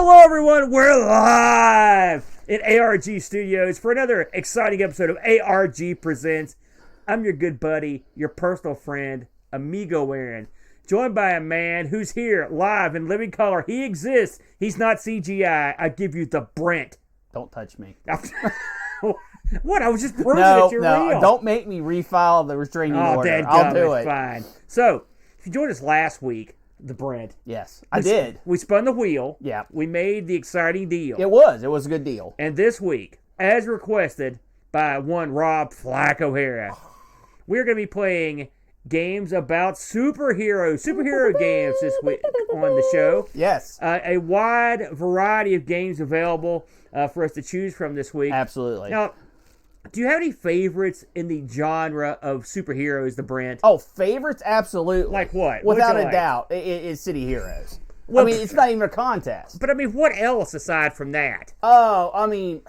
Hello, everyone. We're live at ARG Studios for another exciting episode of ARG Presents. I'm your good buddy, your personal friend, Amigo Aaron, joined by a man who's here live in living color. He exists. He's not CGI. I give you the BRENT. Don't touch me. What? I was just proving that you're real. Don't make me refile the restraining order. I'll do it. Fine. So, if you joined us last week, the BRENT. Yes, I did. We spun the wheel. Yeah. We made the exciting deal. It was a good deal. And this week, as requested by one Rob Flack O'Hara, we're going to be playing games about superhero games this week on the show. Yes. A wide variety of games available for us to choose from this week. Absolutely. Now, do you have any favorites in the genre of superheroes, the BRENT? Oh, favorites? Absolutely. Like what? Without a doubt, it's City Heroes. Well, I mean, it's not even a contest. But, I mean, what else aside from that? Oh, I mean,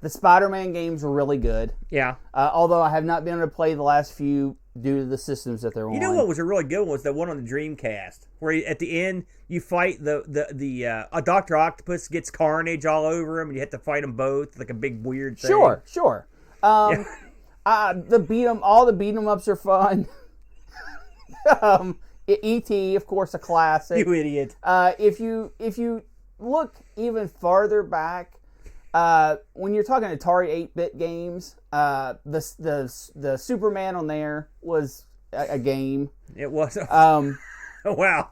the Spider-Man games were really good. Yeah. Although I have not been able to play the last few due to the systems that they're on. You know what was a really good one was the one on the Dreamcast, where at the end you fight a Dr. Octopus gets carnage all over him, and you have to fight them both like a big weird thing. Sure. All the beat 'em ups are fun. E.T., of course, a classic. You idiot. If you look even farther back, when you're talking Atari 8-bit games, the Superman on there was a game. It was. Wow.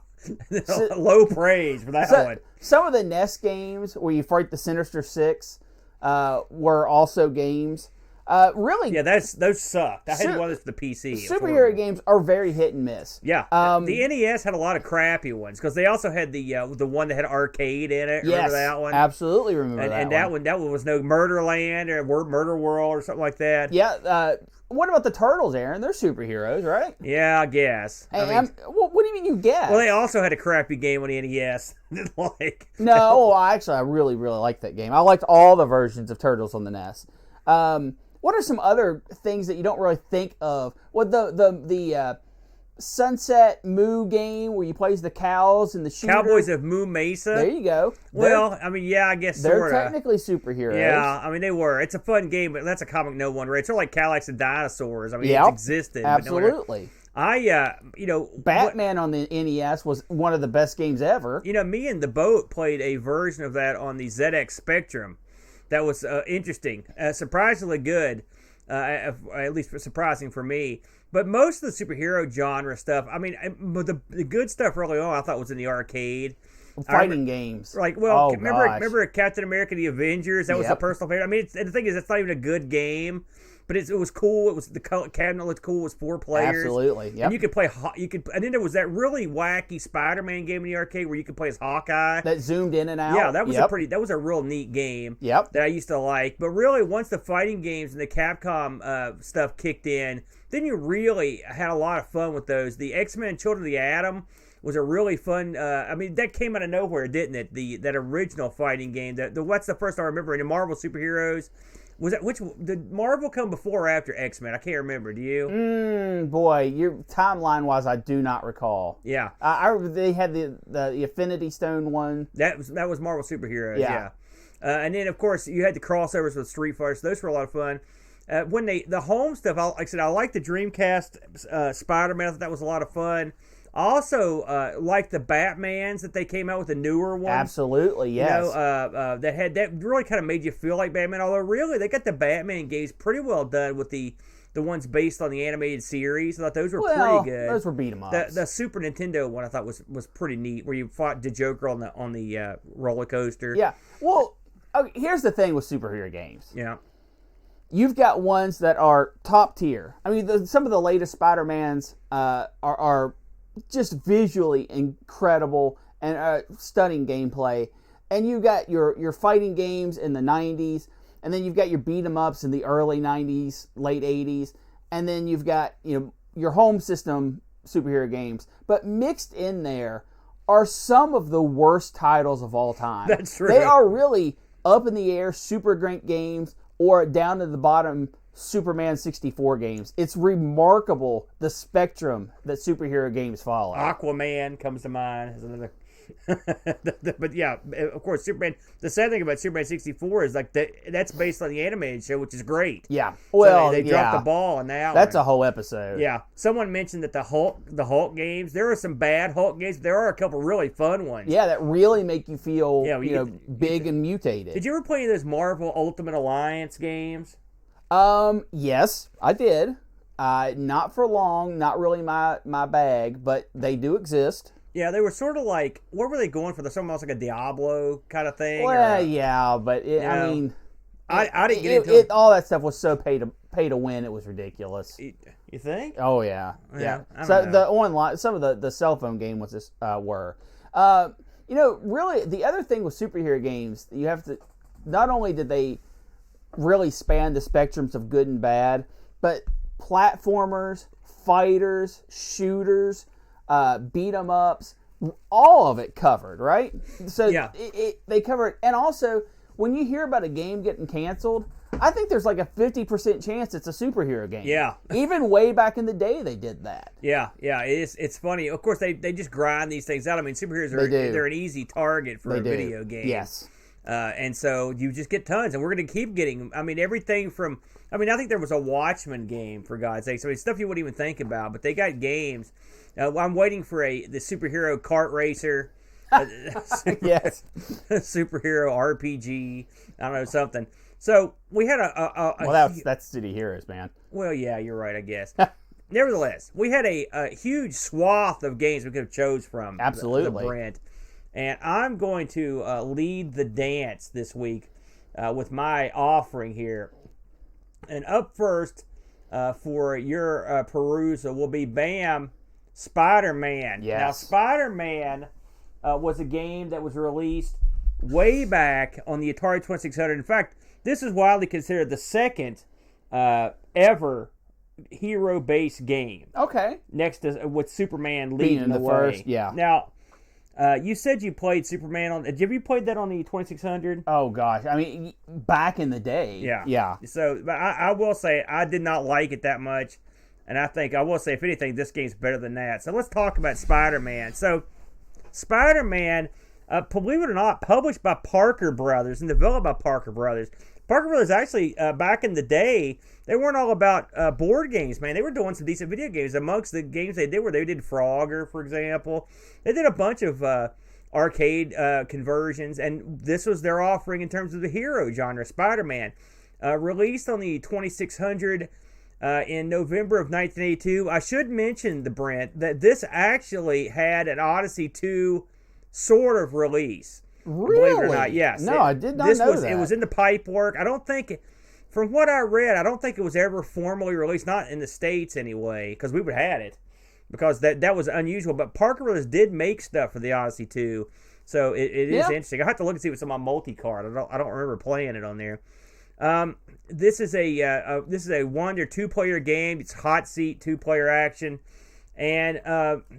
Low praise for that one. Some of the NES games where you fight the Sinister Six were also games. Really? Yeah, those sucked. I had one for the PC. Superhero games are very hit and miss. Yeah. The NES had a lot of crappy ones because they also had the one that had arcade in it. Yes, remember that one? Absolutely remember that one. And that one was no Murderland or Murder World or something like that. Yeah. What about the Turtles, Aaron? They're superheroes, right? Yeah, I guess. What do you mean you guess? Well, they also had a crappy game on the NES. I really, really liked that game. I liked all the versions of Turtles on the NES. What are some other things that you don't really think of? What the Sunset Moo game where you plays the cows and the shooter? Cowboys of Moo Mesa. There you go. Well, I mean, yeah, I guess they're sorta. technically superheroes. Yeah, I mean they were. It's a fun game, but that's a comic no one read. It's sort of like Cadillacs and Dinosaurs. I mean, Yep, it's existed. Absolutely. Batman on the NES was one of the best games ever. Me and the Boat played a version of that on the ZX Spectrum. That was interesting, surprisingly good, at least surprising for me. But most of the superhero genre stuff, I mean, the good stuff early on, I thought was in the arcade. Fighting games. Like, well, remember Captain America: The Avengers? That was the personal favorite. I mean, the thing is, it's not even a good game, but it was cool. It was the cabinet looked cool. It was 4 players. Absolutely, yeah. And you could play. And then there was that really wacky Spider-Man game in the arcade where you could play as Hawkeye. That zoomed in and out. Yeah, that was that was a real neat game. Yep. That I used to like. But really, once the fighting games and the Capcom stuff kicked in, then you really had a lot of fun with those. The X-Men: Children of the Atom was a really fun. I mean, that came out of nowhere, didn't it? That original fighting game. What's the first I remember in the Marvel superheroes? Was that did Marvel come before or after X-Men? I can't remember. Do you? Boy, your timeline wise, I do not recall. Yeah, they had the Infinity Stone one. That was Marvel superheroes. Yeah. And then of course you had the crossovers with Street Fighter. So those were a lot of fun. When the home stuff, like I said, I liked the Dreamcast Spider-Man. I thought that was a lot of fun. I also like the Batmans that they came out with, the newer ones. Absolutely, yes. That really kind of made you feel like Batman. Although really, they got the Batman games pretty well done with the ones based on the animated series. I thought those were pretty good. Those were beat 'em ups. The Super Nintendo one I thought was pretty neat, where you fought the Joker on the roller coaster. Yeah. Well, here's the thing with superhero games. Yeah. You've got ones that are top tier. I mean, some of the latest Spider-Mans are just visually incredible and stunning gameplay. And you've got your fighting games in the 90s, and then you've got your beat 'em ups in the early 90s, late 80s, and then you've got your home system superhero games. But mixed in there are some of the worst titles of all time. That's true. They are really up in the air, super great games, or down to the bottom Superman 64 games. It's remarkable the spectrum that superhero games follow. Aquaman comes to mind as But yeah, of course, Superman. The sad thing about Superman 64 is like that's based on the animated show, which is great. Yeah. Well, so they dropped the ball on that. That's a whole episode. Yeah. Someone mentioned that the Hulk games. There are some bad Hulk games. But there are a couple really fun ones. Yeah, that really make you feel big and mutated. Did you ever play those Marvel Ultimate Alliance games? Yes, I did. Not for long. Not really my bag, but they do exist. Yeah, they were sort of like, what were they going for? Something else like a Diablo kind of thing? Well, yeah, but I mean, I didn't get into it. All that stuff was so pay to win. It was ridiculous. You think? Oh yeah. I So don't know. the online, some of the cell phone game was this were, really the other thing with superhero games, you have to, not only did they really span the spectrums of good and bad, but platformers, fighters, shooters, beat 'em ups, all of it covered, right? So yeah. They covered, and also when you hear about a game getting canceled, I think there's like a 50% chance it's a superhero game. Yeah. Even way back in the day, they did that. Yeah. It's funny. Of course, they just grind these things out. I mean, superheroes they're an easy target for a video game. Yes. And so you just get tons, and we're going to keep getting. I mean, everything from. I mean, I think there was a Watchmen game, for God's sake. So stuff you wouldn't even think about, but they got games. I'm waiting for the superhero kart racer. Yes. Superhero RPG. I don't know, something. So we had well, that's City Heroes, man. Well, yeah, you're right, I guess. Nevertheless, we had a huge swath of games we could have chose from. Absolutely. The Brent. And I'm going to lead the dance this week with my offering here. And up first for your perusal will be BAM! Spider-Man. Yes. Now, Spider-Man was a game that was released way back on the Atari 2600. In fact, this is widely considered the second ever hero-based game. Okay. Next to with Superman leading the way. first, yeah. Now, you said you played Superman on. Have you played that on the 2600? Oh gosh, I mean, back in the day. Yeah. So, but I will say I did not like it that much, and I will say, if anything, this game's better than that. So let's talk about Spider-Man. So, Spider-Man, believe it or not, published by Parker Brothers and developed by Parker Brothers. Parker Brothers actually, back in the day, they weren't all about board games, man. They were doing some decent video games. Amongst the games they did, they did Frogger, for example. They did a bunch of arcade conversions, and this was their offering in terms of the hero genre, Spider-Man. Released on the 2600 in November of 1982. I should mention, Brent, that this actually had an Odyssey 2 sort of release. Really? Believe it or not, yes. No, I did not know that. It was in the pipe work. I don't think, from what I read, I don't think it was ever formally released, not in the States anyway, because we would have had it, because that was unusual. But Parker Brothers did make stuff for the Odyssey 2, so it is interesting. I have to look and see what's on my multi-card. I don't remember playing it on there. This is a 1 or 2 player game. It's hot seat 2-player action, and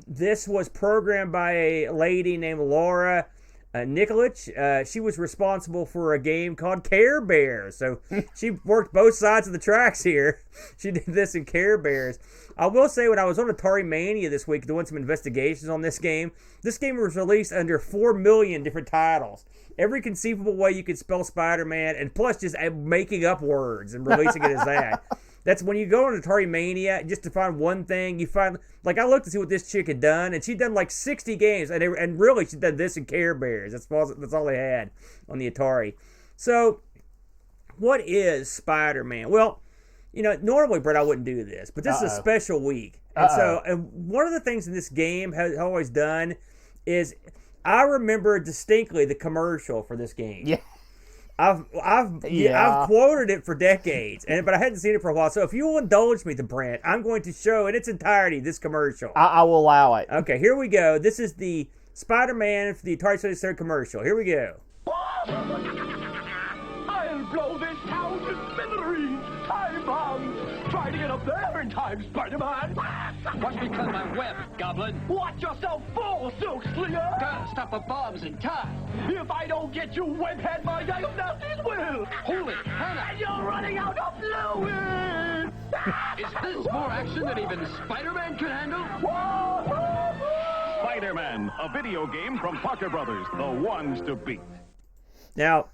this was programmed by a lady named Laura Nikolic. She was responsible for a game called Care Bears. So she worked both sides of the tracks here. She did this in Care Bears. I will say, when I was on Atari Mania this week doing some investigations on this game was released under 4 million different titles. Every conceivable way you could spell Spider-Man, and plus just making up words and releasing it as that. That's when you go on Atari Mania, just to find one thing, you find, like, I looked to see what this chick had done, and she'd done like 60 games, and really she'd done this in Care Bears. That's all they had on the Atari. So, what is Spider-Man? Well, normally, Brett, I wouldn't do this, but this is a special week. And one of the things in this game has always done is, I remember distinctly the commercial for this game. Yeah. I've quoted it for decades, but I hadn't seen it for a while. So if you will indulge me, Brent, I'm going to show in its entirety this commercial. I will allow it. Okay, here we go. This is the Spider-Man for the Atari 2600 commercial. Here we go. I'll blow this town to smithereens. Time bombs. Try to get up there in time, Spider-Man. Watch me cut my web, Goblin. Watch yourself fall, Silk Slinger. Gotta stop the bombs in time. If I don't get you, webhead, my diagnosis will. Holy Hannah! And you're running out of fluid. Is this more action than even Spider-Man could handle? Spider-Man, a video game from Parker Brothers, the ones to beat. Now,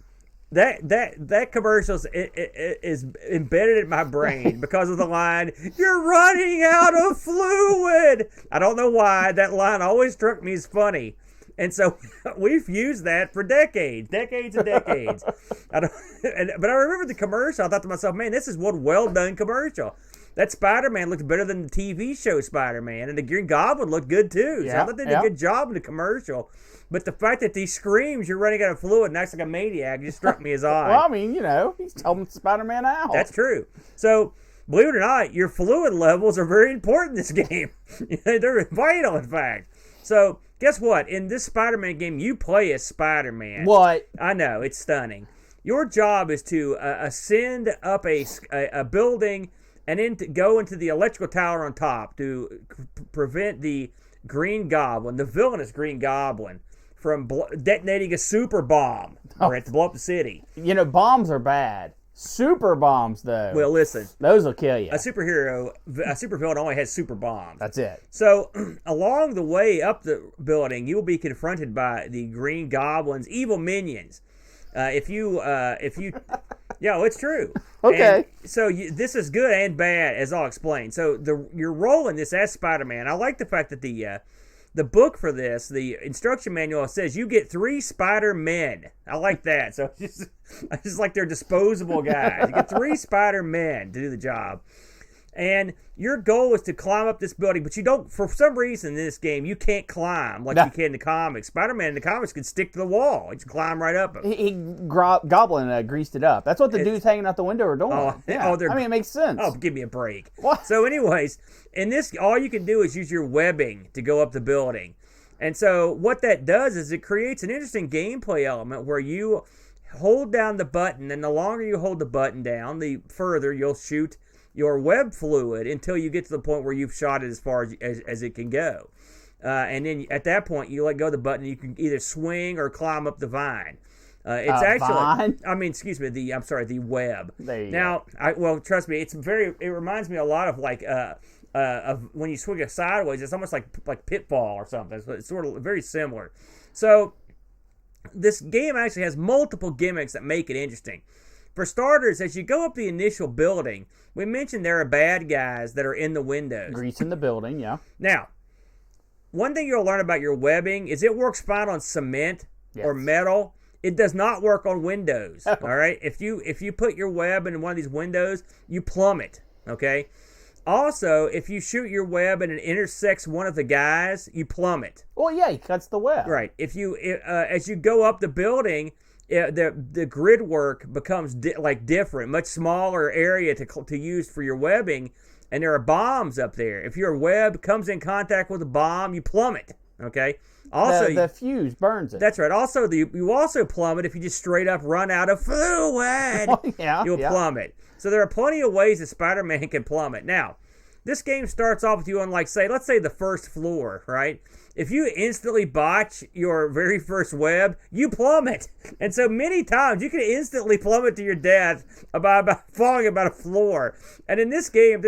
that commercial is embedded in my brain because of the line, "You're running out of fluid." I don't know why. That line always struck me as funny. And so we've used that for decades and decades. But I remember the commercial. I thought to myself, man, this is one well-done commercial. That Spider-Man looked better than the TV show Spider-Man, and the Green Goblin looked good too. So I thought they did a good job in the commercial. But the fact that he screams, "You're running out of fluid," and acts like a maniac, just struck me as odd. Well, I mean, he's helping Spider-Man out. That's true. So, believe it or not, your fluid levels are very important in this game. They're vital, in fact. So, guess what? In this Spider-Man game, you play as Spider-Man. What? I know, it's stunning. Your job is to ascend up a building and then to go into the electrical tower on top to prevent the Green Goblin, the villainous Green Goblin, from detonating a super bomb to blow up the city. Bombs are bad. Super bombs, though. Well, listen. Those will kill you. A supervillain only has super bombs. That's it. So, along the way up the building, you will be confronted by the Green Goblin's evil minions. Yeah, it's true. Okay. And so this is good and bad, as I'll explain. So your role in this as Spider-Man, I like the fact that the book for this, the instruction manual, says you get 3 Spider-Men. I like that. So I just like they're disposable guys. You get 3 Spider-Men to do the job. And your goal is to climb up this building, but you don't, for some reason in this game, you can't climb like you can in the comics. Spider-Man in the comics can stick to the wall. He just climb right up it. Goblin greased it up. That's what the dudes hanging out the window are doing. It makes sense. Oh, give me a break. What? So anyways, in this, all you can do is use your webbing to go up the building. And so what that does is it creates an interesting gameplay element where you hold down the button, and the longer you hold the button down, the further you'll shoot your web fluid until you get to the point where you've shot it as far as it can go. And then at that point, you let go of the button, and you can either swing or climb up the vine. It's vine? The web. There you go. Trust me, it reminds me a lot of like of when you swing it sideways. It's almost like Pitfall or something. It's sort of very similar. So this game actually has multiple gimmicks that make it interesting. For starters, as you go up the initial building, we mentioned there are bad guys that are in the windows. Greasing the building, yeah. Now, one thing you'll learn about your webbing is it works fine on cement or metal. It does not work on windows. All right? If you put your web in one of these windows, you plummet. Okay? Also, if you shoot your web and it intersects one of the guys, you plummet. Well, yeah, he cuts the web. Right. As you go up the building, the grid work becomes different, much smaller area to use for your webbing, and there are bombs up there. If your web comes in contact with a bomb, you plummet. Okay. Also, the fuse burns it. That's right. Also, you also plummet if you just straight up run out of fluid. You'll plummet. So there are plenty of ways that Spider-Man can plummet. Now, this game starts off with you on let's say the first floor, right? If you instantly botch your very first web, you plummet. And so many times you can instantly plummet to your death about falling about a floor. And in this game,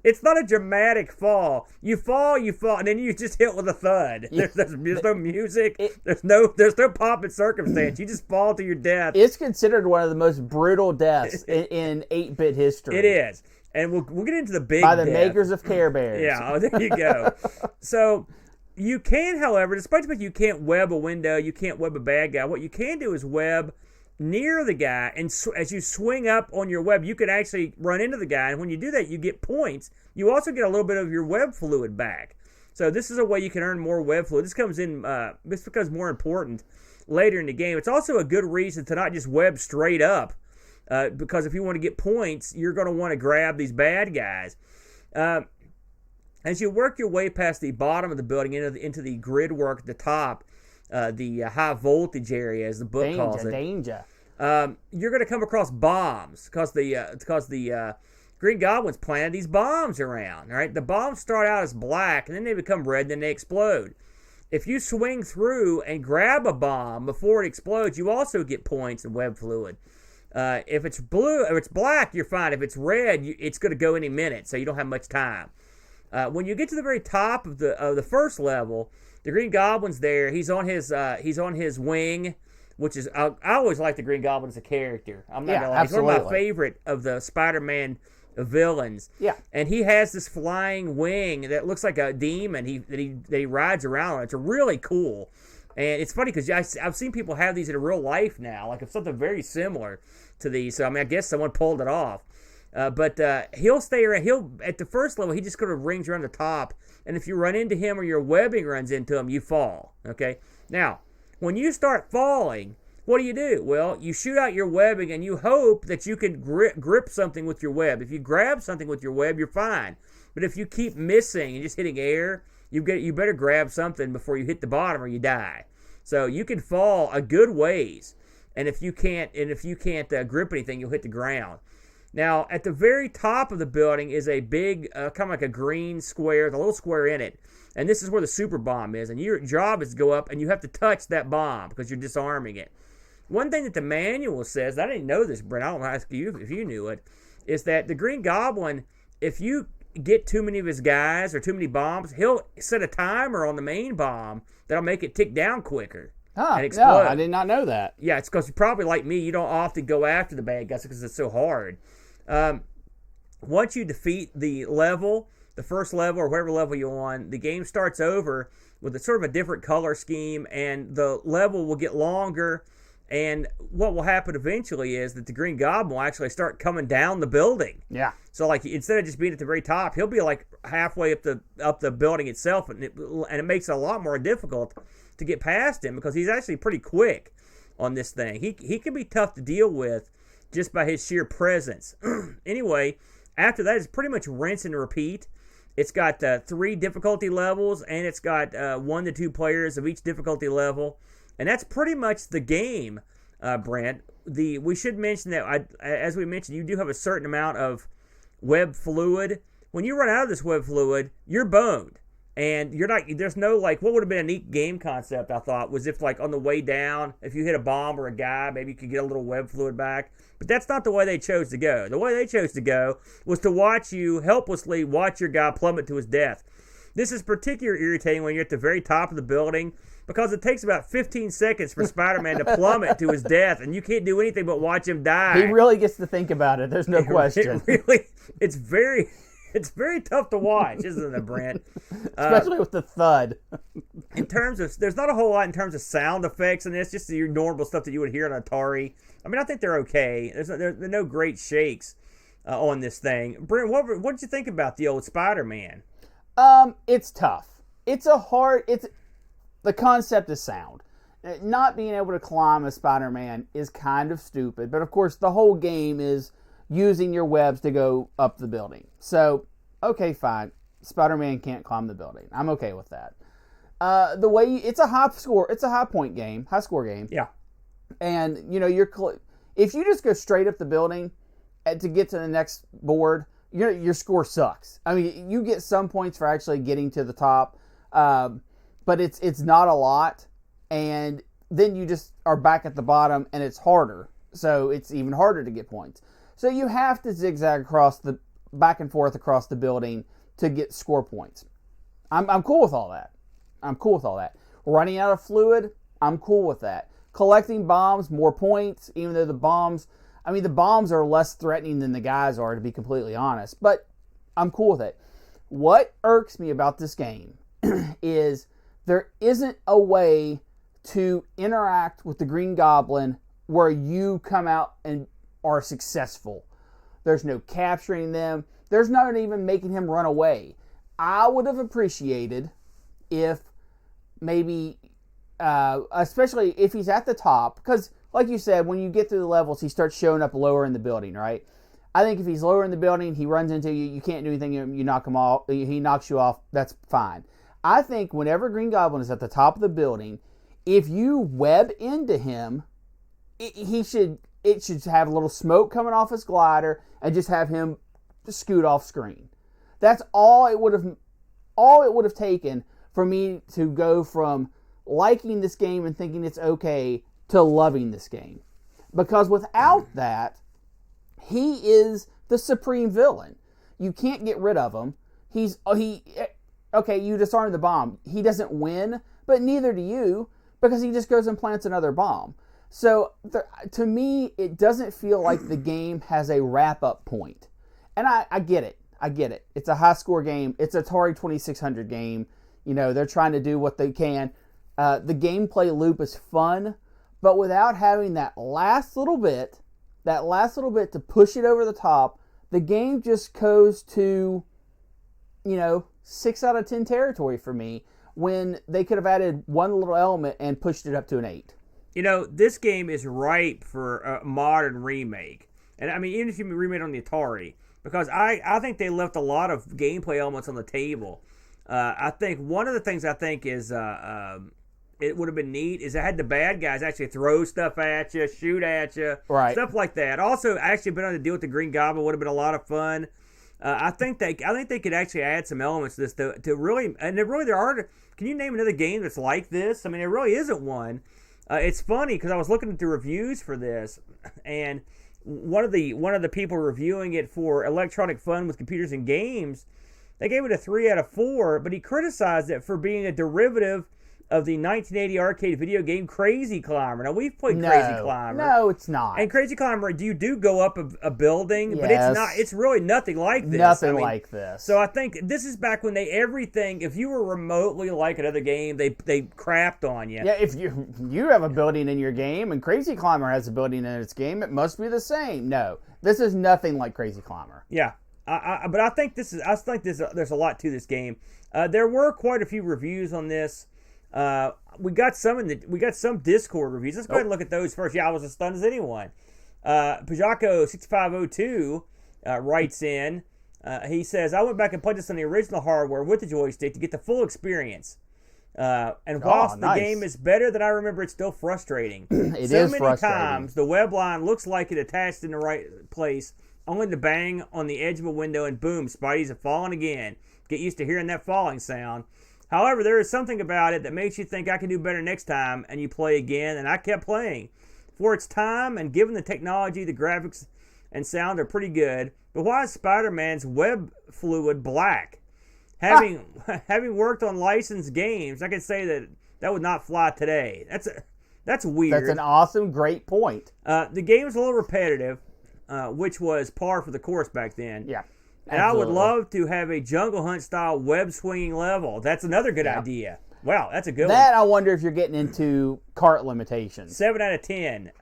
it's not a dramatic fall. You fall, and then you just hit with a thud. There's no music. There's no pomp and circumstance. You just fall to your death. It's considered one of the most brutal deaths in 8-bit history. It is. And we'll get into the big by the death. makers of Care Bears. Yeah, there you go. So you can, however, despite the fact you can't web a window, you can't web a bad guy, what you can do is web near the guy, and as you swing up on your web, you can actually run into the guy, and when you do that, you get points. You also get a little bit of your web fluid back. So this is a way you can earn more web fluid. This becomes more important later in the game. It's also a good reason to not just web straight up, because if you want to get points, you're going to want to grab these bad guys. As you work your way past the bottom of the building into the grid work at the top, the high voltage area, as the book calls it. Danger. You're going to come across bombs because the Green Goblin's planted these bombs around. Right, the bombs start out as black and then they become red, and then they explode. If you swing through and grab a bomb before it explodes, you also get points and web fluid. If it's black, you're fine. If it's red, it's going to go any minute, so you don't have much time. When you get to the very top of the first level, The Green Goblin's there. He's on his wing, which is I always like the Green Goblin as a character. I'm not gonna lie. He's one of my favorite of the Spider-Man villains. Yeah. And he has this flying wing that looks like a demon that he rides around on. It's really cool. And it's funny because I've seen people have these in real life now, like it's something very similar to these. So I mean, I guess someone pulled it off. But he'll stay around. At the first level, he just kind of rings around the top. And if you run into him or your webbing runs into him, you fall. Okay. Now, when you start falling, what do? Well, you shoot out your webbing and you hope that you can grip something with your web. If you grab something with your web, you're fine. But if you keep missing and just hitting air, you better grab something before you hit the bottom or you die. So you can fall a good ways, and if you can't grip anything, you'll hit the ground. Now, at the very top of the building is a big, kind of like a green square, with a little square in it, and this is where the super bomb is. And your job is to go up, and you have to touch that bomb because you're disarming it. One thing that the manual says, I didn't know this, Brent, I don't ask you if you knew it, is that the Green Goblin, if you get too many of his guys or too many bombs, he'll set a timer on the main bomb that'll make it tick down quicker and explode. No, I did not know that. Yeah, it's because you're probably like me, you don't often go after the bad guys because it's so hard. Once you defeat the first level or whatever level you're on, the game starts over with a sort of a different color scheme, and the level will get longer. And what will happen eventually is that the Green Goblin will actually start coming down the building. Yeah. So like instead of just being at the very top, he'll be like halfway up the building itself, and it makes it a lot more difficult to get past him because he's actually pretty quick on this thing. He can be tough to deal with just by his sheer presence. Anyway, after that, it's pretty much rinse and repeat. It's got 3 difficulty levels, and it's got 1 to 2 players of each difficulty level. And that's pretty much the game, Brent. We should mention that, as we mentioned, you do have a certain amount of web fluid. When you run out of this web fluid, you're boned. And you're not. There's no, like, what would have been a neat game concept, I thought, was if, like, on the way down, if you hit a bomb or a guy, maybe you could get a little web fluid back. But that's not the way they chose to go. The way they chose to go was to helplessly watch your guy plummet to his death. This is particularly irritating when you're at the very top of the building, because it takes about 15 seconds for Spider-Man to plummet to his death, and you can't do anything but watch him die. He really gets to think about it. There's no question. It's very tough to watch, isn't it, Brent? Especially with the thud. In terms of, there's not a whole lot in terms of sound effects in this, just your normal stuff that you would hear on Atari. I mean, I think they're okay. There's no great shakes on this thing. Brent, what did you think about the old Spider-Man? It's tough. The concept is sound. Not being able to climb as Spider-Man is kind of stupid, but of course the whole game is using your webs to go up the building. So, okay, fine. Spider-Man can't climb the building. I'm okay with that. It's a high score game. Yeah. And if you just go straight up the building to get to the next board, your score sucks. I mean, you get some points for actually getting to the top, but it's not a lot, and then you just are back at the bottom, and it's harder. So it's even harder to get points. So you have to zigzag back and forth across the building to get score points. I'm cool with all that. Running out of fluid, I'm cool with that. Collecting bombs, more points, even though the bombs are less threatening than the guys are, to be completely honest. But I'm cool with it. What irks me about this game is there isn't a way to interact with the Green Goblin where you come out and are successful. There's no capturing them. There's not even making him run away. I would have appreciated if maybe, especially if he's at the top, because like you said, when you get through the levels, he starts showing up lower in the building, right? I think if he's lower in the building, he runs into you, you can't do anything, you knock him off, he knocks you off, that's fine. I think whenever Green Goblin is at the top of the building, if you web into him, it should have a little smoke coming off his glider and just have him scoot off screen. That's all it would have taken for me to go from liking this game and thinking it's okay to loving this game. Because without that, he is the supreme villain. You can't get rid of him. You disarm the bomb. He doesn't win, but neither do you, because he just goes and plants another bomb. So to me, it doesn't feel like the game has a wrap-up point. And I get it. I get it. It's a high-score game. It's an Atari 2600 game. You know, they're trying to do what they can. The gameplay loop is fun, but without having that last little bit to push it over the top, the game just goes to, 6 out of 10 territory for me, when they could have added one little element and pushed it up to an 8. This game is ripe for a modern remake. And I mean, even if you remake it on the Atari, because I think they left a lot of gameplay elements on the table. I think one of the things I think is it would have been neat is it had the bad guys actually throw stuff at you, shoot at you, right. Stuff like that. Also, actually been able to deal with the Green Goblin would have been a lot of fun. I think they could actually add some elements to this to really, and there are. Can you name another game that's like this? I mean, there really isn't one. It's funny because I was looking at the reviews for this, and one of the people reviewing it for Electronic Fun with Computers and Games, they gave it a 3 out of 4, but he criticized it for being a derivative of the 1980 arcade video game Crazy Climber. Now, we've played Crazy Climber. No, it's not. And Crazy Climber, you do go up a building, but Yes. it's really nothing like this. Nothing like this. So I think this is back when if you were remotely like another game, they crapped on you. Yeah, if you have a building in your game and Crazy Climber has a building in its game, it must be the same. No, this is nothing like Crazy Climber. Yeah. But I think there's a lot to this game. There were quite a few reviews on this. We got some Discord reviews. Let's go ahead and look at those first. Yeah, I was as stunned as anyone. Pajako6502 writes in. He says, I went back and played this on the original hardware with the joystick to get the full experience. And whilst the game is better than I remember, it's still frustrating. So many times the web line looks like it attached in the right place, only to bang on the edge of a window and boom, Spidey's have fallen again. Get used to hearing that falling sound. However, there is something about it that makes you think I can do better next time, and you play again, and I kept playing. For its time, and given the technology, the graphics and sound are pretty good, but why is Spider-Man's web fluid black? Having worked on licensed games, I could say that would not fly today. That's weird. That's an awesome, great point. The game is a little repetitive, which was par for the course back then. Yeah. And absolutely. I would love to have a Jungle Hunt style web swinging level. That's another good idea. Wow, that's a good one. That I wonder if you're getting into cart limitations. 7 out of 10.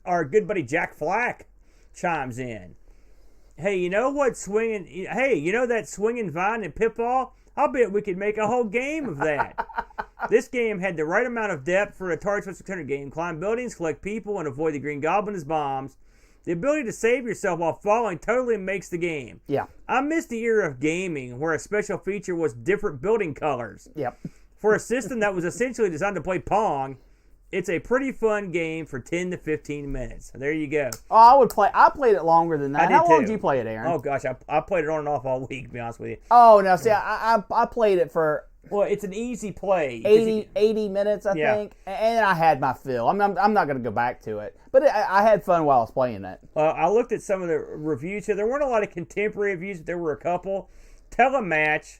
Our good buddy Jack Flack chimes in. Hey, you know what swinging? Hey, you know that swinging vine and pitfall? I'll bet we could make a whole game of that. This game had the right amount of depth for an Atari 2600 game. Climb buildings, collect people, and avoid the Green Goblin as bombs. The ability to save yourself while falling totally makes the game. Yeah. I miss the era of gaming where a special feature was different building colors. Yep. For a system that was essentially designed to play Pong, it's a pretty fun game for 10 to 15 minutes. So there you go. Oh, I played it longer than that. I did How long too. did you play it, Aaron? Oh, gosh. I played it on and off all week, to be honest with you. Oh, no. See, I played it for... Well, it's an easy play. 80 minutes, I think. And I had my fill. I'm not going to go back to it. But I had fun while I was playing it. I looked at some of the reviews here. There weren't a lot of contemporary reviews, but there were a couple. Telematch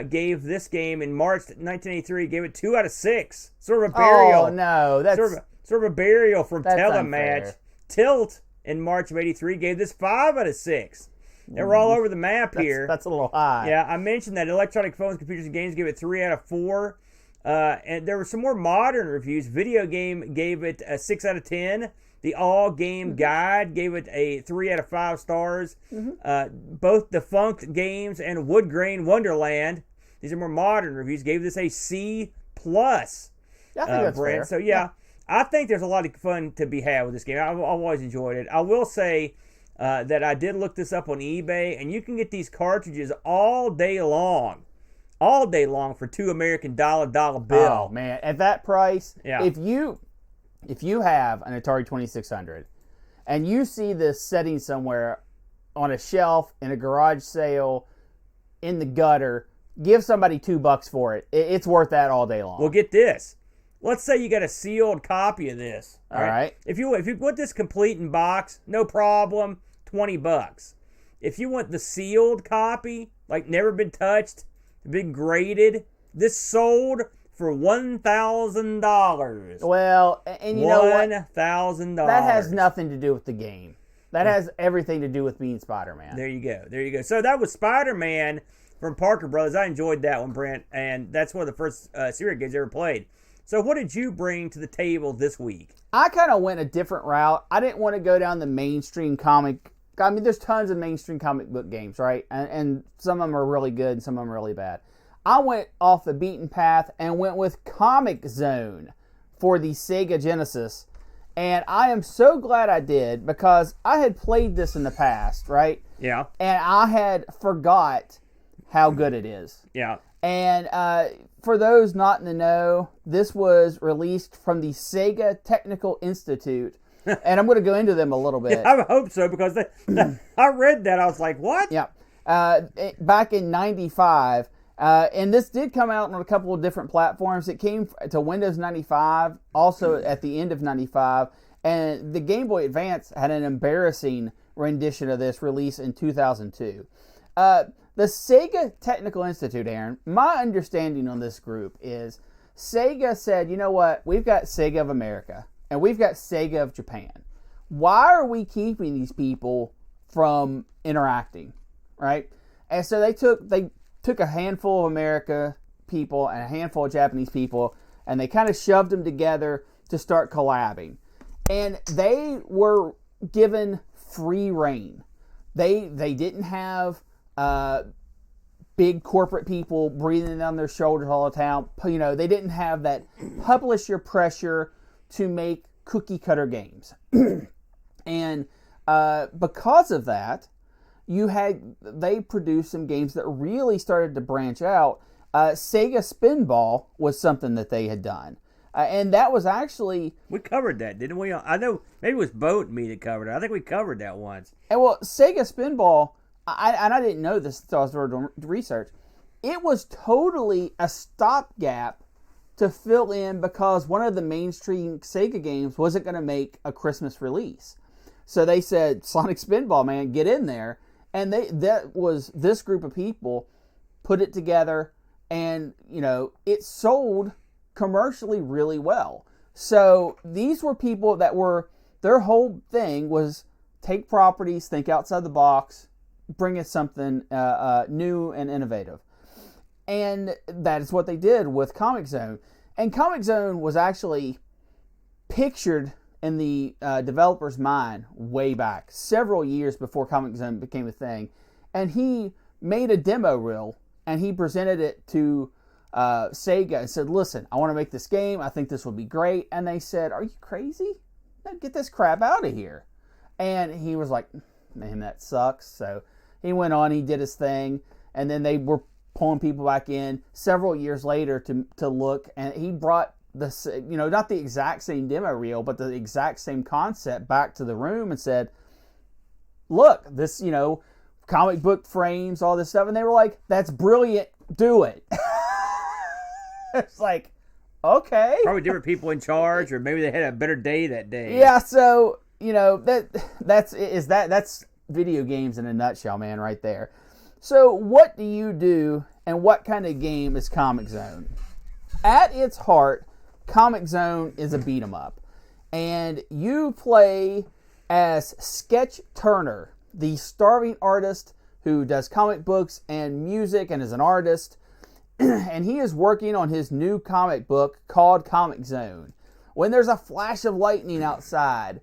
gave this game in March 1983, gave it 2 out of 6. Sort of a burial. Oh, no. That's sort of a burial from Telematch. Unfair. Tilt in March of 83 gave this 5 out of 6. They were all over the map here. That's a little high. Yeah, I mentioned that Electronic Phones, Computers, and Games gave it 3 out of 4. And there were some more modern reviews. Video Game gave it a 6 out of 10. The All Game Guide gave it a 3 out of 5 stars. Both Defunct Games and Wood Grain Wonderland, these are more modern reviews, gave this a C+. I think that's fair. So, yeah, I think there's a lot of fun to be had with this game. I've always enjoyed it. I will say... that I did look this up on eBay, and you can get these cartridges all day long for $2 American dollar bill. Oh man, at that price, yeah. If you have an Atari 2600 and you see this sitting somewhere on a shelf in a garage sale in the gutter, give somebody $2 for it. It's worth that all day long. Well, get this. Let's say you got a sealed copy of this. All right. If you want this complete in box, no problem. $20. If you want the sealed copy, like never been touched, been graded, this sold for $1,000. Well, and you know what? $1,000. That has nothing to do with the game. That has everything to do with being Spider-Man. There you go. There you go. So that was Spider-Man from Parker Brothers. I enjoyed that one, Brent, and that's one of the first serial games I ever played. So what did you bring to the table this week? I kind of went a different route. I didn't want to go down the mainstream comic. I mean, there's tons of mainstream comic book games, right? And some of them are really good and some of them are really bad. I went off the beaten path and went with Comix Zone for the Sega Genesis. And I am so glad I did because I had played this in the past, right? Yeah. And I had forgot how good it is. Yeah. And for those not in the know, this was released from the Sega Technical Institute. And I'm going to go into them a little bit. I hope so because I read that. I was like, what? Yeah. Back in 95. And this did come out on a couple of different platforms. It came to Windows 95, also at the end of 95. And the Game Boy Advance had an embarrassing rendition of this release in 2002. The Sega Technical Institute, Aaron, my understanding on this group is Sega said, you know what, we've got Sega of America and we've got Sega of Japan. Why are we keeping these people from interacting, right? And so they took a handful of America people and a handful of Japanese people and they kind of shoved them together to start collabing. And they were given free reign. They didn't have big corporate people breathing down their shoulders all the time. You know, they didn't have that publisher pressure to make cookie cutter games. And because of that, they produced some games that really started to branch out. Sega Spinball was something that they had done. And that was actually... We covered that, didn't we? I know, maybe it was Boat and me that covered it. I think we covered that once. And well, Sega Spinball, I didn't know this until I was doing research, it was totally a stopgap to fill in because one of the mainstream Sega games wasn't going to make a Christmas release. So they said, Sonic Spinball, man, get in there. And this group of people put it together and, you know, it sold commercially really well. So these were people that their whole thing was take properties, think outside the box, bring us something new and innovative. And that is what they did with Comix Zone. And Comix Zone was actually pictured in the developer's mind way back, several years before Comix Zone became a thing. And he made a demo reel and he presented it to Sega and said, listen, I want to make this game. I think this will be great. And they said, are you crazy? No, get this crap out of here. And he was like, man, that sucks. So he went on, he did his thing. And then they were pulling people back in several years later to look. And he brought this, you know, not the exact same demo reel, but the exact same concept back to the room and said, look, this, you know, comic book frames, all this stuff. And they were like, that's brilliant. Do it. It's like, okay. Probably different people in charge, or maybe they had a better day that day. Yeah, so, you know, that's video games in a nutshell, man, right there. So what do you do, and what kind of game is Comix Zone? At its heart, Comix Zone is a beat 'em up. And you play as Sketch Turner, the starving artist who does comic books and music and is an artist. And he is working on his new comic book called Comix Zone. When there's a flash of lightning outside,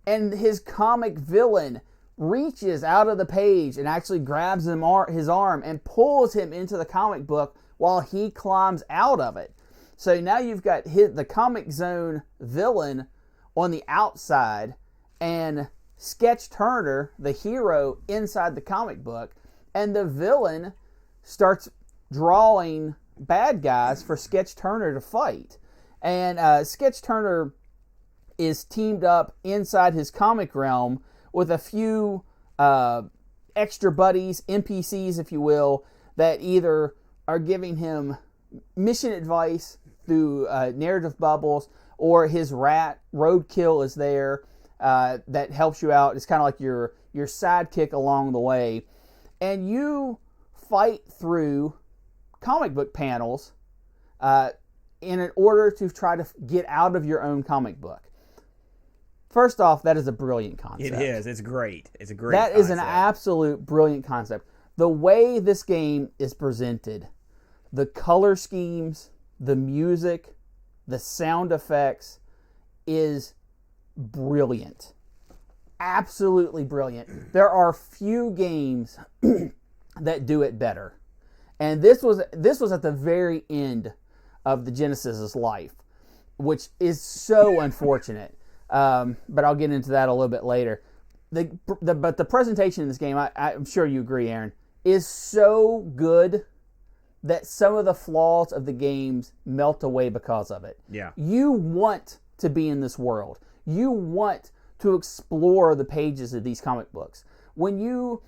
and his comic villain reaches out of the page and actually grabs his arm and pulls him into the comic book while he climbs out of it. So now you've got the Comix Zone villain on the outside and Sketch Turner, the hero, inside the comic book. And the villain starts drawing bad guys for Sketch Turner to fight. And Sketch Turner is teamed up inside his comic realm with a few extra buddies, NPCs, if you will, that either are giving him mission advice through narrative bubbles, or his rat, Roadkill, is there that helps you out. It's kind of like your sidekick along the way. And you fight through comic book panels in order to try to get out of your own comic book. First off, that is a brilliant concept. It is. It's great. It's a great That concept. is an absolute brilliant concept. The way this game is presented, the color schemes, the music, the sound effects is brilliant. Absolutely brilliant. There are few games that do it better. And this was at the very end of the Genesis's life, which is so unfortunate. But I'll get into that a little bit later. But the presentation in this game, I'm sure you agree, Aaron, is so good that some of the flaws of the games melt away because of it. Yeah. You want to be in this world. You want to explore the pages of these comic books. When you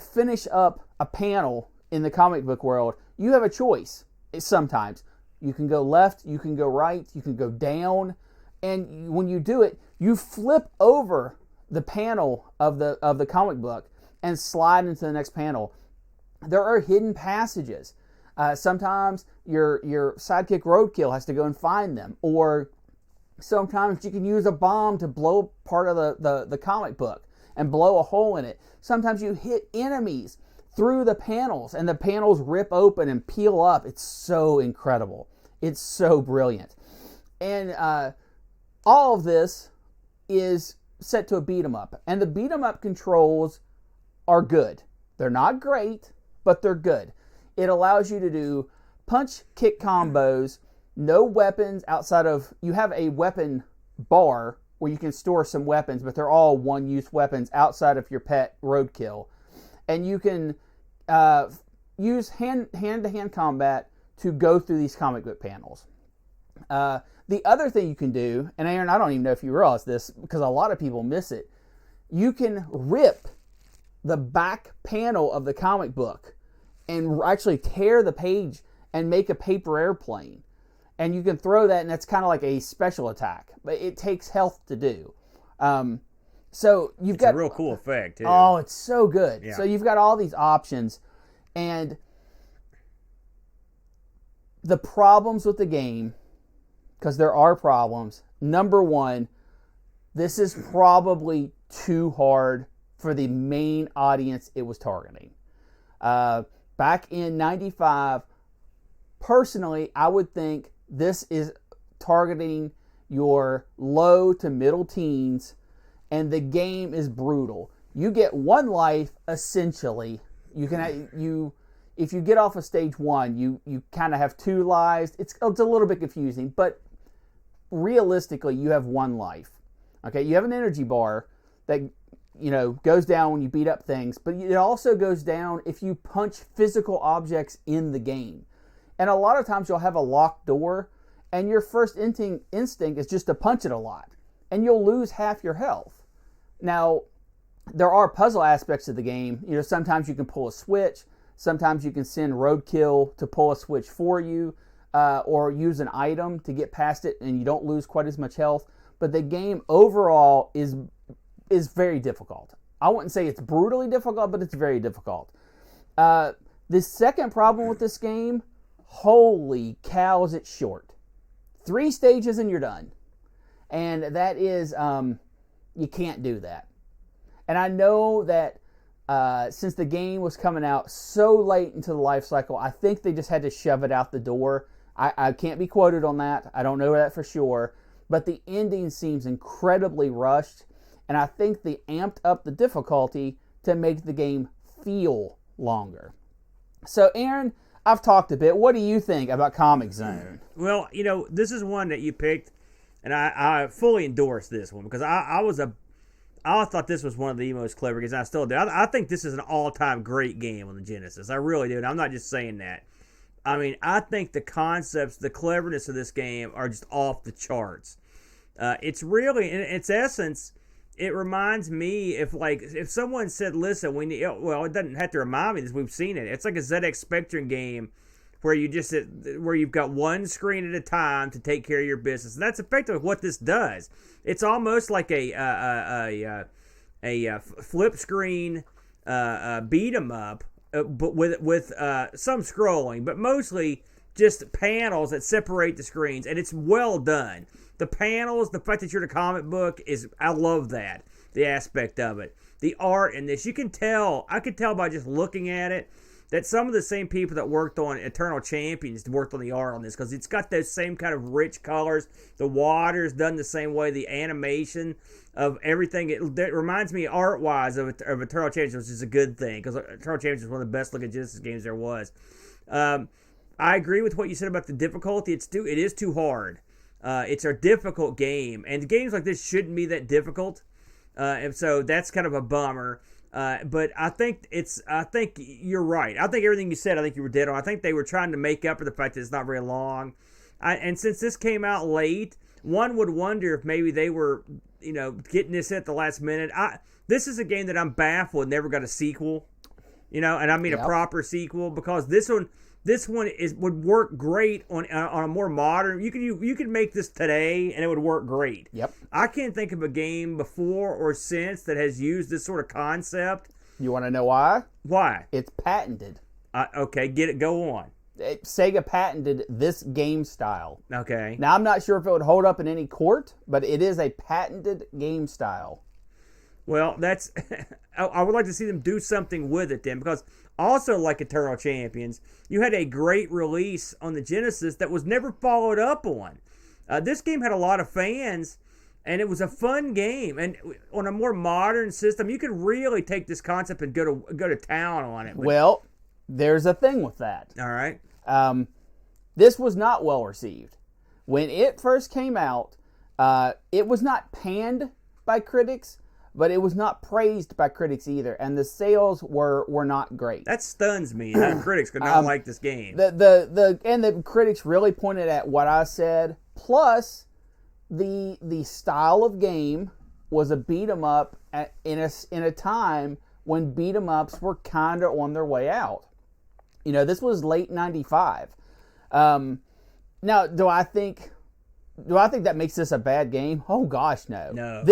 finish up a panel in the comic book world, you have a choice. Sometimes you can go left, you can go right, you can go down, and when you do it, you flip over the panel of the comic book and slide into the next panel. There are hidden passages. Sometimes your sidekick Roadkill has to go and find them, or sometimes you can use a bomb to blow part of the comic book and blow a hole in it. Sometimes you hit enemies through the panels and the panels rip open and peel up. It's so incredible. It's so brilliant. And all of this is set to a beat 'em up. And the beat 'em up controls are good. They're not great, but they're good. It allows you to do punch kick combos, no weapons outside of, you have a weapon bar where you can store some weapons, but they're all one-use weapons outside of your pet Roadkill. And you can use hand-to-hand combat to go through these comic book panels. The other thing you can do, and Aaron, I don't even know if you realize this because a lot of people miss it, you can rip the back panel of the comic book and actually tear the page and make a paper airplane. And you can throw that, and that's kind of like a special attack, but it takes health to do. So you've got a real cool effect too. Oh, it's so good. Yeah. So you've got all these options, and the problems with the game, because there are problems. Number one, this is probably too hard for the main audience it was targeting. Back in '95, personally, I would think this is targeting your low to middle teens, and the game is brutal. You get one life, essentially. If you get off of stage one, you kind of have 2 lives. It's a little bit confusing, but realistically, you have 1 life. Okay, you have an energy bar that goes down when you beat up things, but it also goes down if you punch physical objects in the game. And a lot of times you'll have a locked door, and your first instinct is just to punch it a lot, and you'll lose half your health. Now, there are puzzle aspects of the game. Sometimes you can pull a switch, sometimes you can send Roadkill to pull a switch for you, or use an item to get past it, and you don't lose quite as much health. But the game overall is very difficult. I wouldn't say it's brutally difficult, but it's very difficult. The second problem with this game, holy cow, is it's short. 3 stages and you're done. And that is, you can't do that. And I know that since the game was coming out so late into the life cycle, I think they just had to shove it out the door. I can't be quoted on that. I don't know that for sure. But the ending seems incredibly rushed. And I think they amped up the difficulty to make the game feel longer. So, Aaron, I've talked a bit. What do you think about Comix Zone? Well, this is one that you picked, and I fully endorse this one because I thought this was one of the most clever games. I still do. I think this is an all-time great game on the Genesis. I really do, and I'm not just saying that. I mean, I think the concepts, the cleverness of this game are just off the charts. It's really, in its essence, it reminds me if someone said, listen, we need, well, it doesn't have to remind me this, we've seen it. It's like a ZX Spectrum game where you've got one screen at a time to take care of your business. And that's effectively what this does. It's almost like a flip screen beat 'em up, but with some scrolling, but mostly just panels that separate the screens, and it's well done. The panels, the fact that you're in a comic book I love that, the aspect of it. The art in this, I could tell by just looking at it that some of the same people that worked on Eternal Champions worked on the art on this, because it's got those same kind of rich colors. The water's done the same way. The animation of everything, it reminds me art-wise of Eternal Champions, which is a good thing, because Eternal Champions is one of the best looking Genesis games there was. I agree with what you said about the difficulty. It is too hard. It's a difficult game, and games like this shouldn't be that difficult, and so that's kind of a bummer. But I think you're right. I think everything you said, I think you were dead on. I think they were trying to make up for the fact that it's not very long, and since this came out late, one would wonder if maybe they were, getting this at the last minute. This is a game that I'm baffled never got a sequel, and I mean a proper sequel, because this one would work great on a more modern. You could make this today and it would work great. Yep. I can't think of a game before or since that has used this sort of concept. You want to know why? Why? It's patented. Okay, get it. Go on. Sega patented this game style. Okay. Now, I'm not sure if it would hold up in any court, but it is a patented game style. Well, that's. I would like to see them do something with it then, because also like Eternal Champions, you had a great release on the Genesis that was never followed up on. This game had a lot of fans, and it was a fun game. And on a more modern system, you could really take this concept and go to town on it. Well, there's a thing with that. All right. This was not well received. When it first came out, it was not panned by critics, but it was not praised by critics either, and the sales were not great. That stuns me. That critics could not like this game. The critics really pointed at what I said. Plus, the style of game was a beat 'em up in a time when beat 'em ups were kind of on their way out. This was late '95. Now, do I think that makes this a bad game? Oh gosh, no. No.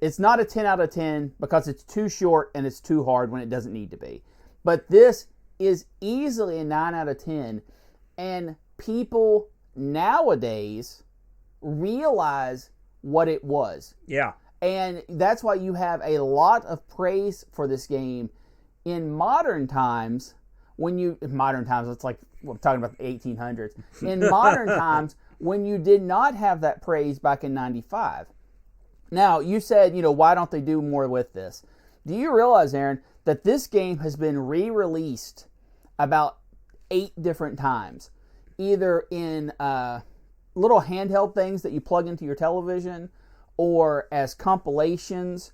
It's not a 10 out of 10 because it's too short and it's too hard when it doesn't need to be. But this is easily a 9 out of 10. And people nowadays realize what it was. Yeah. And that's why you have a lot of praise for this game. In modern times, it's like we're talking about the 1800s. In modern times, when you did not have that praise back in 95. Now, you said, why don't they do more with this? Do you realize, Aaron, that this game has been re-released about 8 different times? Either in little handheld things that you plug into your television, or as compilations.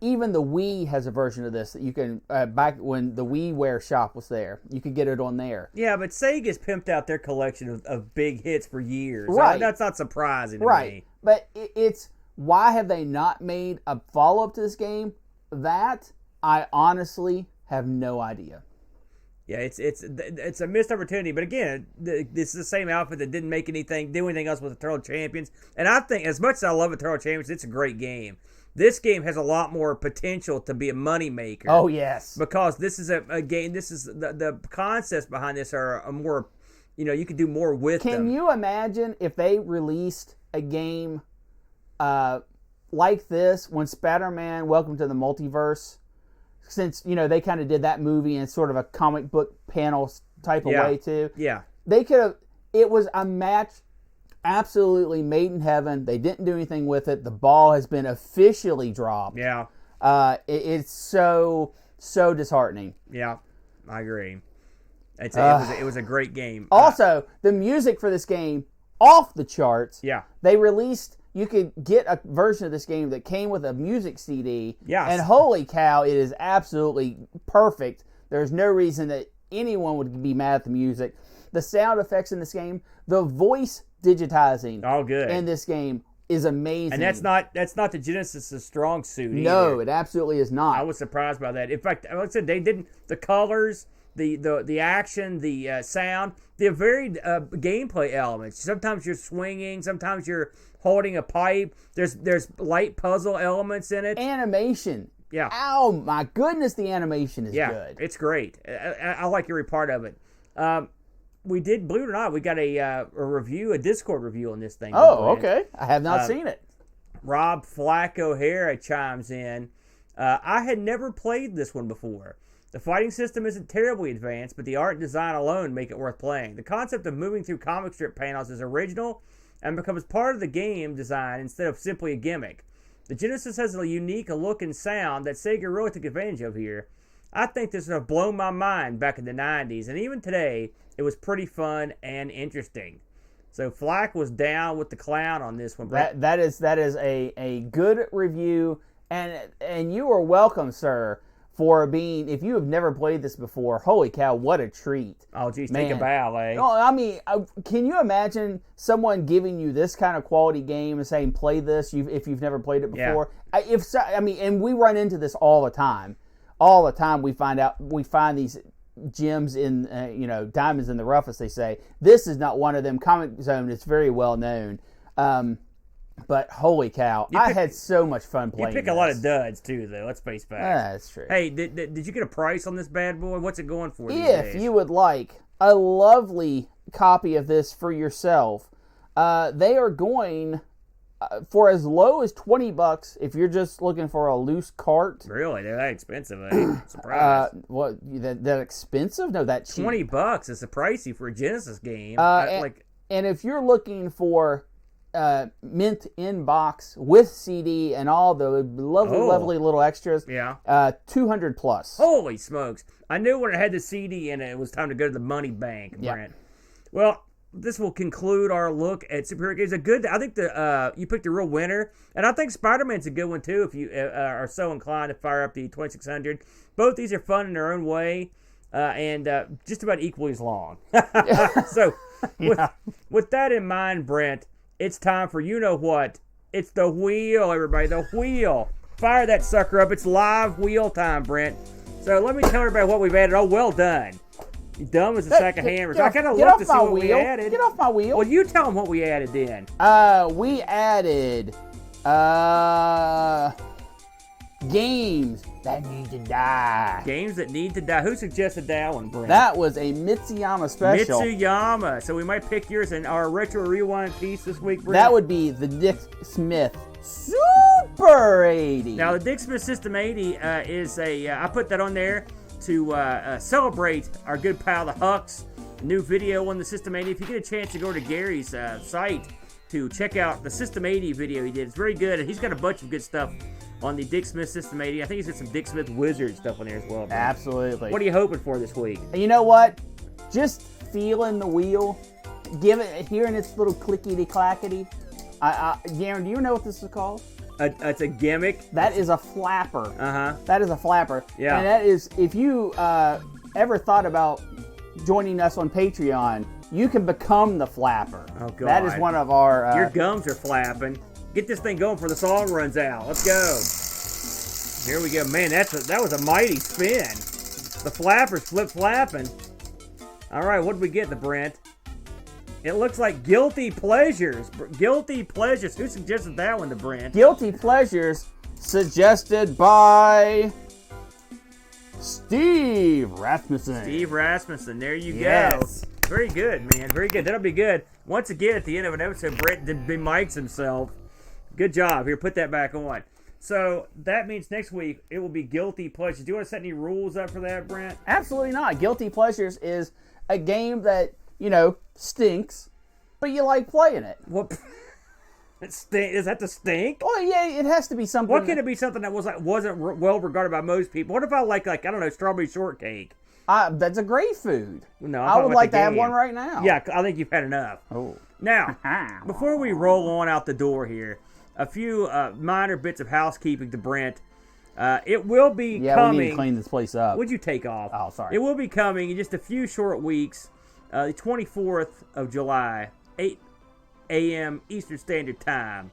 Even the Wii has a version of this that you can, back when the WiiWare shop was there, you could get it on there. Yeah, but Sega's pimped out their collection of big hits for years. Right. That's not surprising to me. But it's, why have they not made a follow-up to this game? That, I honestly have no idea. Yeah, it's a missed opportunity. But again, this is the same outfit that didn't do anything else with Eternal Champions. And I think, as much as I love Eternal Champions, it's a great game. This game has a lot more potential to be a moneymaker. Oh, yes. Because this is a game, this is the concepts behind this are a more, you can do more with them. Can you imagine if they released a game like this when Spider-Man Welcome to the Multiverse, since, they kind of did that movie in sort of a comic book panel type of way too. Yeah. They could have, it was a match absolutely made in heaven. They didn't do anything with it. The ball has been officially dropped. Yeah. It's so disheartening. Yeah, I agree. It was a great game. Also, the music for this game, off the charts. Yeah. They released, you could get a version of this game that came with a music CD. Yes. And holy cow, it is absolutely perfect. There's no reason that anyone would be mad at the music. The sound effects in this game, the voice digitizing all good in this game is amazing. And that's not the Genesis' strong suit either. No, it absolutely is not. I was surprised by that. In fact, like I said, they didn't, the colors, the action, the sound, the varied gameplay elements. Sometimes you're swinging, sometimes you're holding a pipe. There's light puzzle elements in it. Animation. Yeah. Oh my goodness, the animation is good. It's great. I like every part of it. we did, believe it or not, we got a review, a Discord review on this thing. Oh, okay. I have not seen it. Rob Flack O'Hara chimes in. I had never played this one before. The fighting system isn't terribly advanced, but the art and design alone make it worth playing. The concept of moving through comic strip panels is original and becomes part of the game design instead of simply a gimmick. The Genesis has a unique look and sound that Sega really took advantage of here. I think this would have blown my mind back in the 90s, and even today, it was pretty fun and interesting. So Flack was down with the clown on this one. That is a good review, and you are welcome, sir, for being. If you have never played this before, holy cow, what a treat! Oh, geez, take a bow, eh? No, I mean, can you imagine someone giving you this kind of quality game and saying, "Play this"? If you've never played it before, and we run into this all the time. All the time, we find these gems in, diamonds in the rough, as they say. This is not one of them. Comix Zone is very well known. But holy cow, I had so much fun playing. You pick a lot of duds too, though. Let's face facts. That's true. Hey, did you get a price on this bad boy? What's it going for? If you would like a lovely copy of this for yourself, they are going for as low as $20 if you're just looking for a loose cart. Really, they're that expensive? Surprised. What? That expensive? No, that cheap. $20 is pricey for a Genesis game. And if you're looking for mint in box with CD and all the lovely little extras, $200 plus. Holy smokes! I knew when it had the CD in it, it was time to go to the money bank, Brent. Well, this will conclude our look at superhero games. I think you picked a real winner, and I think Spider-Man's a good one too. If you are so inclined to fire up the 2600, both these are fun in their own way, and just about equally as long. So, with that in mind, Brent, it's time for you know what? It's the wheel, everybody. The wheel. Fire that sucker up. It's live wheel time, Brent. So let me tell everybody what we've added. Oh, well done. You dumb as a sack of hammers. I kind of looked to see what we added. Get off my wheel. Well, you tell them what we added then. We added games that need to die. Games that need to die. Who suggested that one, Brent? That was a Mitsuyama special. Mitsuyama. So we might pick yours in our Retro Rewind piece this week, Brent. That would be the Dick Smith Super 80. Now, the Dick Smith System 80 is I put that on there to celebrate our good pal, the Hucks. New video on the System 80. If you get a chance to go to Gary's site to check out the System 80 video he did, it's very good. And he's got a bunch of good stuff on the Dick Smith System 80. I think he's got some Dick Smith Wizard stuff on there as well. Bro. Absolutely. What are you hoping for this week? You know what? Just feeling the wheel, hearing its little clickety-clackety. Aaron, do you know what this is called? It's a gimmick. That is a flapper. Uh-huh. That is a flapper. Yeah. And that is, if you ever thought about joining us on Patreon, you can become the flapper. Oh, God. That is one of our... Your gums are flapping. Get this thing going before the song runs out. Let's go. Here we go. Man, that was a mighty spin. The flappers flip-flapping. All right, what did we get, the Brent? It looks like Guilty Pleasures. Guilty Pleasures. Who suggested that one, the Brent? Guilty Pleasures suggested by Steve Rasmussen. Steve Rasmussen. There you Yes. go. Very good, man. Very good. That'll be good. Once again, at the end of an episode, Brent mics himself. Good job. Here, put that back on. So that means next week it will be Guilty Pleasures. Do you want to set any rules up for that, Brent? Absolutely not. Guilty Pleasures is a game that, stinks, but you like playing it. What? Is that the stink? Oh yeah, it has to be something. What can it be? Something that wasn't well regarded by most people. What if I like I don't know, strawberry shortcake? That's a great food. No, I would like to have one right now. Yeah, I think you've had enough. Oh. Now, before we roll on out the door here, a few minor bits of housekeeping to Brent. It will be coming. Yeah, we need to clean this place up. Would you take off? Oh, sorry. It will be coming in just a few short weeks. The 24th of July, 8 a.m. Eastern Standard Time.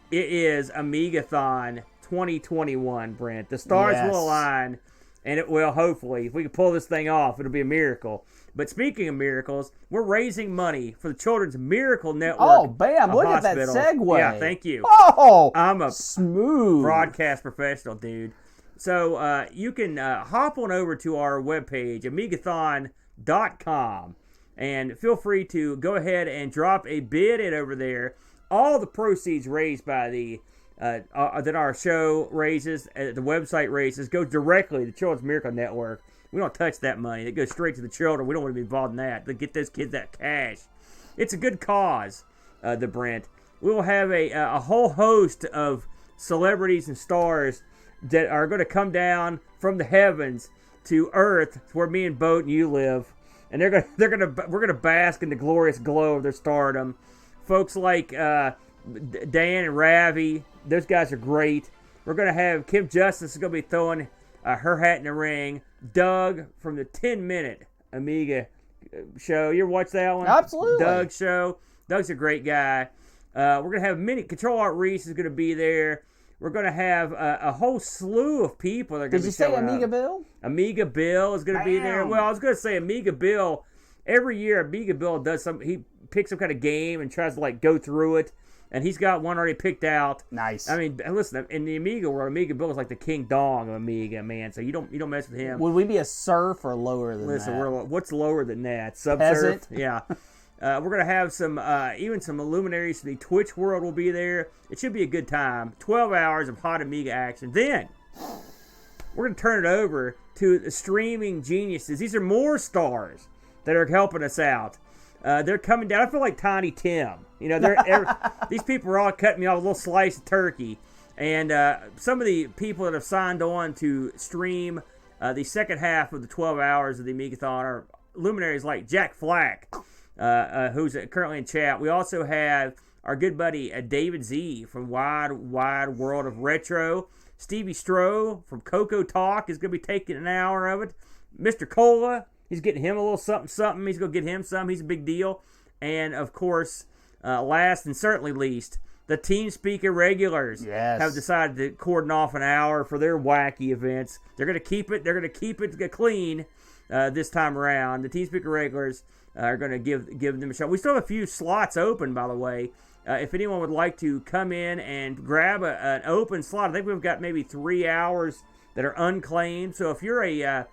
It is Amigathon 2021, Brent. The stars will align, and it will, hopefully, if we can pull this thing off, it'll be a miracle. But speaking of miracles, we're raising money for the Children's Miracle Network. Oh, bam. Look at that segue. Yeah, thank you. Oh, I'm a smooth broadcast professional, dude. So you can hop on over to our webpage, amigathon.com. And feel free to go ahead and drop a bid in over there. All the proceeds raised by that our show raises, the website raises, goes directly to the Children's Miracle Network. We don't touch that money. It goes straight to the children. We don't want to be involved in that. To get those kids that cash. It's a good cause, the Brent. We will have a whole host of celebrities and stars that are going to come down from the heavens to Earth, where me and Boat and you live, and we're gonna bask in the glorious glow of their stardom. Folks like Dan and Ravi, those guys are great. We're gonna have Kim Justice is gonna be throwing her hat in the ring. Doug from the 10-minute Amiga show. You ever watch that one? Absolutely. Doug's show. Doug's a great guy. We're going to have Control Art Reese is going to be there. We're going to have a whole slew of people that are going to be showing up. Did you say Amiga Bill? Amiga Bill is going to be there. Well, I was going to say Amiga Bill. Every year, Amiga Bill does he picks some kind of game and tries to go through it. And he's got one already picked out. Nice. I mean, listen, in the Amiga world, Amiga Bill is like the King Dong of Amiga, man. So you don't mess with him. Would we be a surf or lower than that? Listen, what's lower than that? Subsurf? Peasant? Yeah. We're going to have even some luminaries from the Twitch world will be there. It should be a good time. 12 hours of hot Amiga action. Then, we're going to turn it over to the streaming geniuses. These are more stars that are helping us out. They're coming down. I feel like Tiny Tim. You know, these people are all cutting me off a little slice of turkey. And some of the people that have signed on to stream the second half of the 12 hours of the Amigathon are luminaries like Jack Flack, who's currently in chat. We also have our good buddy David Z from Wide World of Retro. Stevie Stroh from Coco Talk is going to be taking an hour of it. Mr. Cola, he's getting him a little something. He's going to get him some. He's a big deal. And, of course, last and certainly least, the TeamSpeak regulars have decided to cordon off an hour for their wacky events. They're going to keep it. They're going to keep it clean this time around. The TeamSpeak regulars are going to give them a shot. We still have a few slots open, by the way. If anyone would like to come in and grab an open slot, I think we've got maybe 3 hours that are unclaimed. So if you're a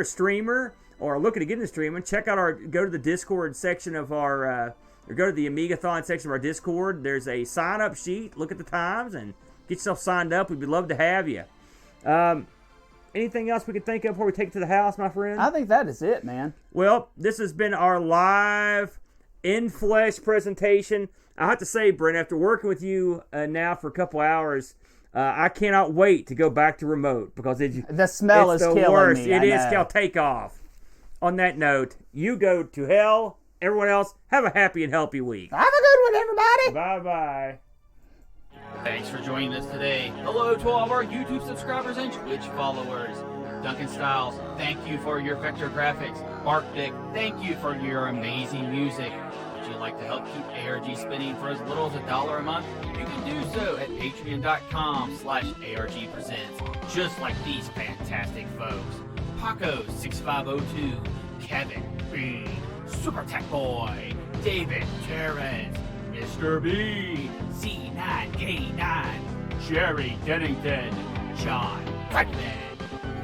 streamer or looking to get into streaming, go to the Discord section of our. Or go to the Amigathon section of our Discord. There's a sign-up sheet. Look at the times and get yourself signed up. We'd love to have you. Anything else we could think of before we take it to the house, my friend? I think that is it, man. Well, this has been our live, in-flesh presentation. I have to say, Brent, after working with you now for a couple hours, I cannot wait to go back to remote because the smell is killing worst. me. It is. I'll take off. On that note, you go to hell. Everyone else, have a happy and healthy week. Have a good one, everybody. Bye-bye. Thanks for joining us today. Hello to all of our YouTube subscribers and Twitch followers. Duncan Styles, thank you for your vector graphics. Barkdick, thank you for your amazing music. Would you like to help keep ARG spinning for as little as $1 a month? You can do so at patreon.com/ARG Presents. Just like these fantastic folks. Paco6502, Kevin B, Super Tech Boy, David Terrence, Mr. B, C9K9, Jerry Dennington, John Franklin,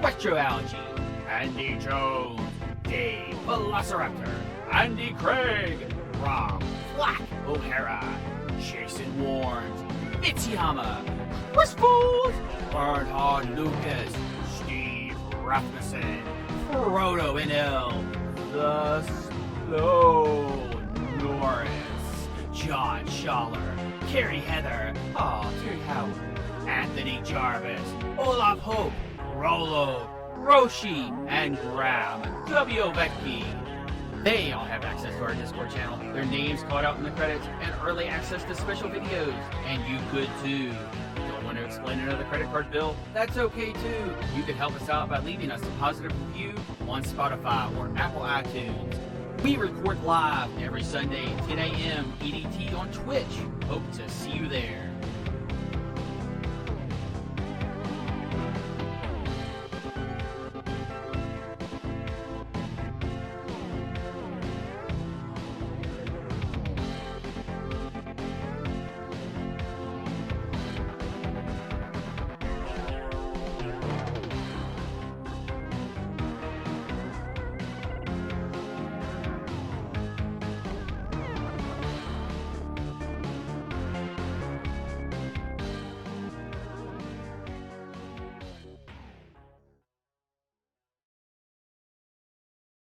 Retroalgae, Andy Jones, Dave Velociraptor, Andy Craig, Rob Flack O'Hara, Jason Warnes, Mitsuyama, Chris Fools, Bernhard Lucas, Steve Rasmussen, Frodo NL, The Slow Norris, John Schaller, Carrie Heather, Terry Howard, Anthony Jarvis, Olaf Hope, Rolo, Roshi, and Graham W. Vecchi. They all have access to our Discord channel, their names called out in the credits, and early access to special videos. And you could too. Don't want to explain another credit card bill? That's okay too. You can help us out by leaving us a positive review on Spotify or Apple iTunes. We record live every Sunday, 10 a.m. EDT on Twitch. Hope to see you there.